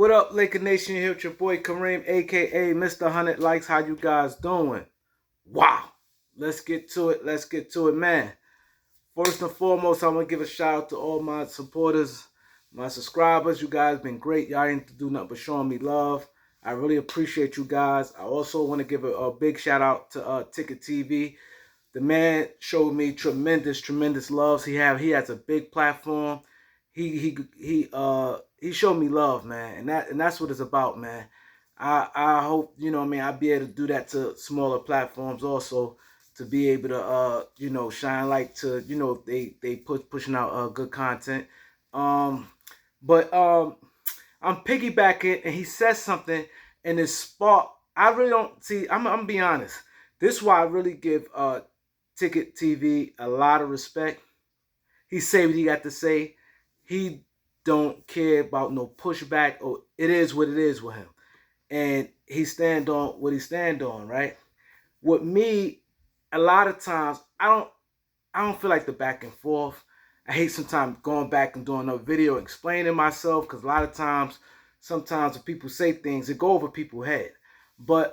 What up, Laker Nation? Here with your boy Kareem, aka Mr. 100 Likes. How you guys doing? Wow. Let's get to it. Let's get to it, man. First and foremost, I want to give a shout out to all my supporters, my subscribers. You guys been great. Y'all ain't do nothing but showing me love. I really appreciate you guys. I also want to give a big shout out to Ticket TV. The man showed me tremendous loves. He has a big platform. He showed me love, man, and that's what it's about, man. I hope, you know what I mean, I'll be able to do that to smaller platforms also, to be able to shine light to, they pushing out pushing out good content. Um but I'm piggybacking, and he says something in his spot. I really don't see. I'm gonna be honest. This is why I really give Ticket TV a lot of respect. He say what he got to say. He don't care about no pushback, or it is what it is with him, and he stand on what he stand on. Right? With me, a lot of times I don't feel like the back and forth. I hate sometimes going back and doing a video explaining myself, because a lot of times, sometimes when people say things, it go over people's head. But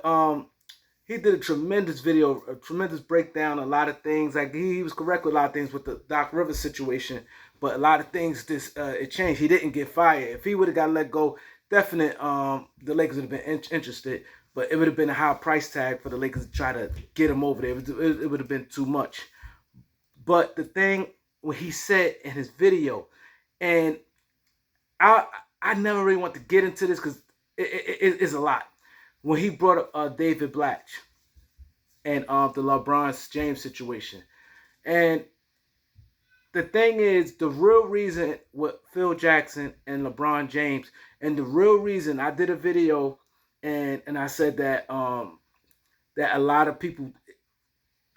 he did a tremendous video, a tremendous breakdown, a lot of things. Like he was correct with a lot of things with the Doc Rivers situation, but a lot of things it changed. He didn't get fired. If he would have got let go, definite the Lakers would have been interested, but it would have been a high price tag for the Lakers to try to get him over there. It would have been too much. But the thing what he said in his video, and I never really want to get into this because it's a lot. When he brought up David Black and the LeBron James situation, and the thing is, the real reason with Phil Jackson and LeBron James, and the real reason I did a video, and I said that that a lot of people,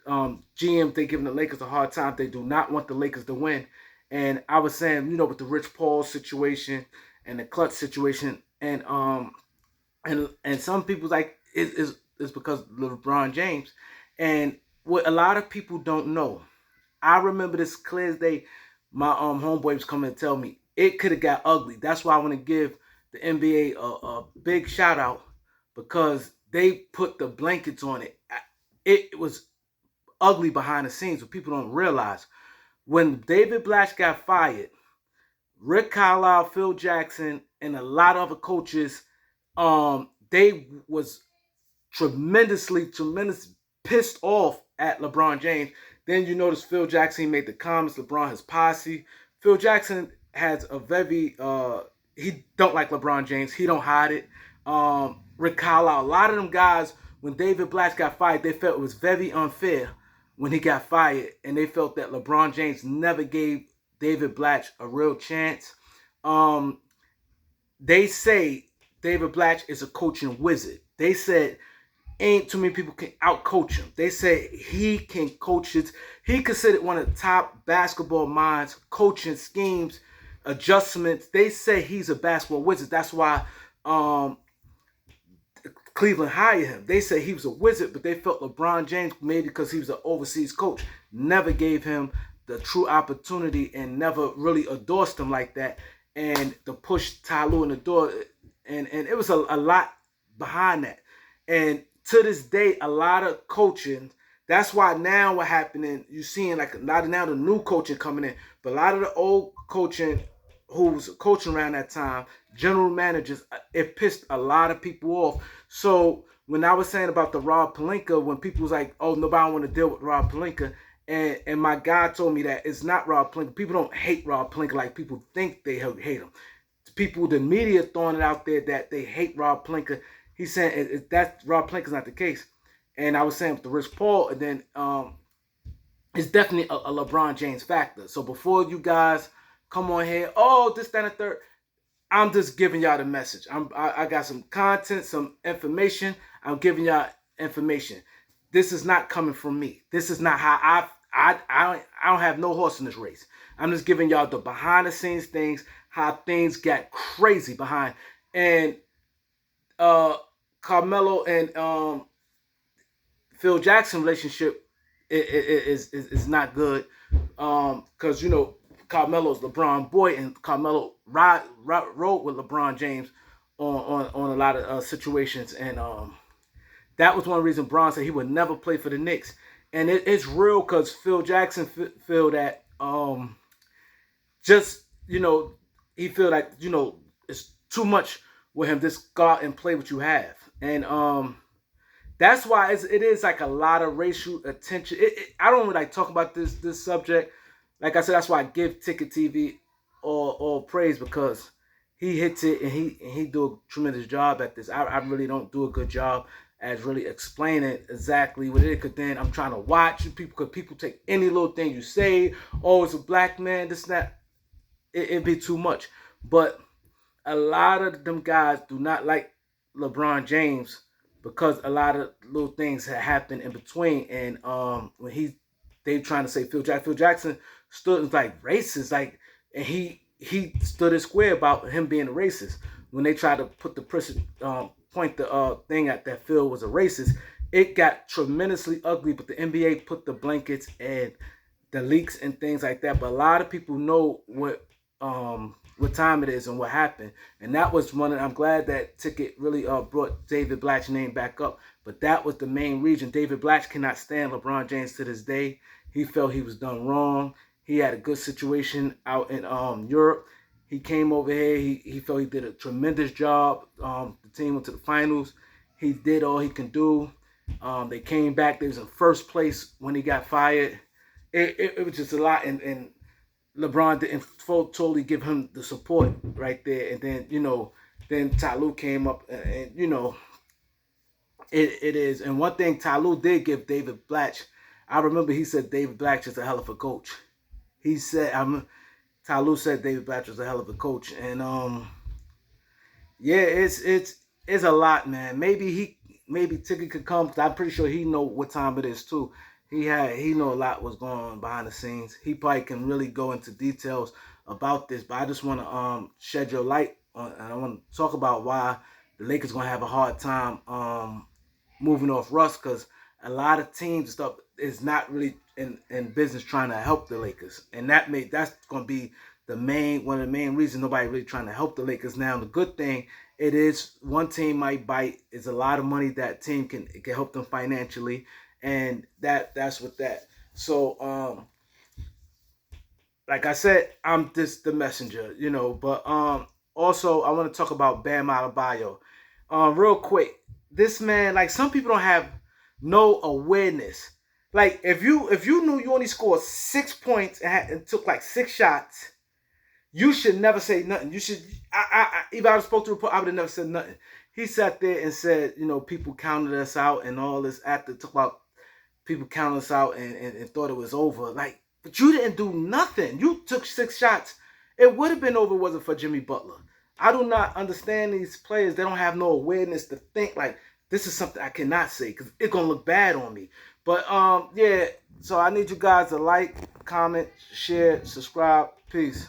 GM, they giving the Lakers a hard time. They do not want the Lakers to win. And I was saying, with the Rich Paul situation and the Clutch situation, and some people's like it's because of LeBron James. And what a lot of people don't know, I remember this clear as day. My homeboy was coming to tell me it could have got ugly. That's why I want to give the NBA a big shout out, because they put the blankets on it. It was ugly behind the scenes, what people don't realize. When David Black got fired, Rick Carlisle, Phil Jackson, and a lot of other coaches, they was tremendous pissed off at LeBron James. Then you notice Phil Jackson made the comments, LeBron has posse. Phil Jackson has a very he don't like LeBron James. He don't hide it. Rick Carlisle, a lot of them guys, when David Black got fired, they felt it was very unfair when he got fired, and they felt that LeBron James never gave David Black a real chance. They say David Black is a coaching wizard. They said ain't too many people can outcoach him. They say he can coach it. He considered one of the top basketball minds, coaching schemes, adjustments. They say he's a basketball wizard. That's why Cleveland hired him. They said he was a wizard, but they felt LeBron James, maybe because he was an overseas coach, never gave him the true opportunity and never really endorsed him like that. And to push Ty Lue in the door, and it was a lot behind that. And to this day, a lot of coaching. That's why now what happening, you're seeing like a lot of now the new coaching coming in, but a lot of the old coaching who was coaching around that time, general managers, it pissed a lot of people off. So when I was saying about the Rob Pelinka, when people was like, "Oh, nobody want to deal with Rob Pelinka," and my guy told me that it's not Rob Pelinka. People don't hate Rob Pelinka like people think they hate him. People, the media throwing it out there that they hate Rob Pelinka. He's saying that Rob Pelinka's not the case. And I was saying with the Rich Paul, and then it's definitely a LeBron James factor. So before you guys come on here, oh, this, that, and the third, I'm just giving y'all the message. I got some content, some information. I'm giving y'all information. This is not coming from me. This is not how I don't have no horse in this race. I'm just giving y'all the behind the scenes things, how things got crazy behind. And Carmelo and Phil Jackson relationship is not good, because Carmelo's LeBron boy, and Carmelo rode with LeBron James on a lot of situations, and that was one reason Bron said he would never play for the Knicks, and it's real because Phil Jackson feel that just he feel that it's too much with him. Just go out and play what you have, and that's why it is like a lot of racial attention. I don't really like talk about this subject. Like I said, that's why I give Ticket TV all praise, because he hits it, and he do a tremendous job at this. I really don't do a good job as really explaining exactly what it is. Because then I'm trying to watch people, because people take any little thing you say. Oh, it's a black man. This and that. It'd be too much. But a lot of them guys do not like LeBron James, because a lot of little things had happened in between. And when they trying to say Phil Jackson stood like racist, like, and he stood it square about him being a racist. When they tried to put the person point the thing at that Phil was a racist, it got tremendously ugly. But the NBA put the blankets and the leaks and things like that. But a lot of people know what time it is and what happened. And that was one. I'm glad that Ticket really brought David Blatt's name back up. But that was the main reason. David Blatt cannot stand LeBron James to this day. He felt he was done wrong. He had a good situation out in Europe. He came over here. He felt he did a tremendous job. The team went to the finals. He did all he can do. They came back. They was in first place when he got fired. It was just a lot. And LeBron didn't totally give him the support right there. And then, then Ty Lue came up, and it is. And one thing Ty Lue did give David Blatt, I remember he said David Blatt is a hell of a coach. He said, Ty Lue said David Blatt was a hell of a coach. And yeah, it's a lot, man. Maybe Ticket could come, because I'm pretty sure he know what time it is too. He know a lot was going on behind the scenes. He probably can really go into details about this. But I just want to shed your light on, and I want to talk about why the Lakers gonna have a hard time moving off Russ, because a lot of teams and stuff is not really in business trying to help the Lakers, and that's gonna be one of the main reasons nobody really trying to help the Lakers. Now, the good thing, it is one team might bite. It's a lot of money that team can help them financially, and that's with that. So like I said, I'm just the messenger, But also I want to talk about Bam Adebayo, real quick. This man, like, some people don't have no awareness. Like, if you knew you only scored 6 points and took like 6 shots, you should never say nothing. You should. If I was supposed to report, I would have never said nothing. He sat there and said, people counted us out and all this. After talk about people counted us out and thought it was over. Like, but you didn't do nothing. You took 6 shots. It would have been over, wasn't for Jimmy Butler. I do not understand these players. They don't have no awareness to think like, this is something I cannot say, because it's gonna look bad on me. But yeah. So I need you guys to like, comment, share, subscribe. Peace.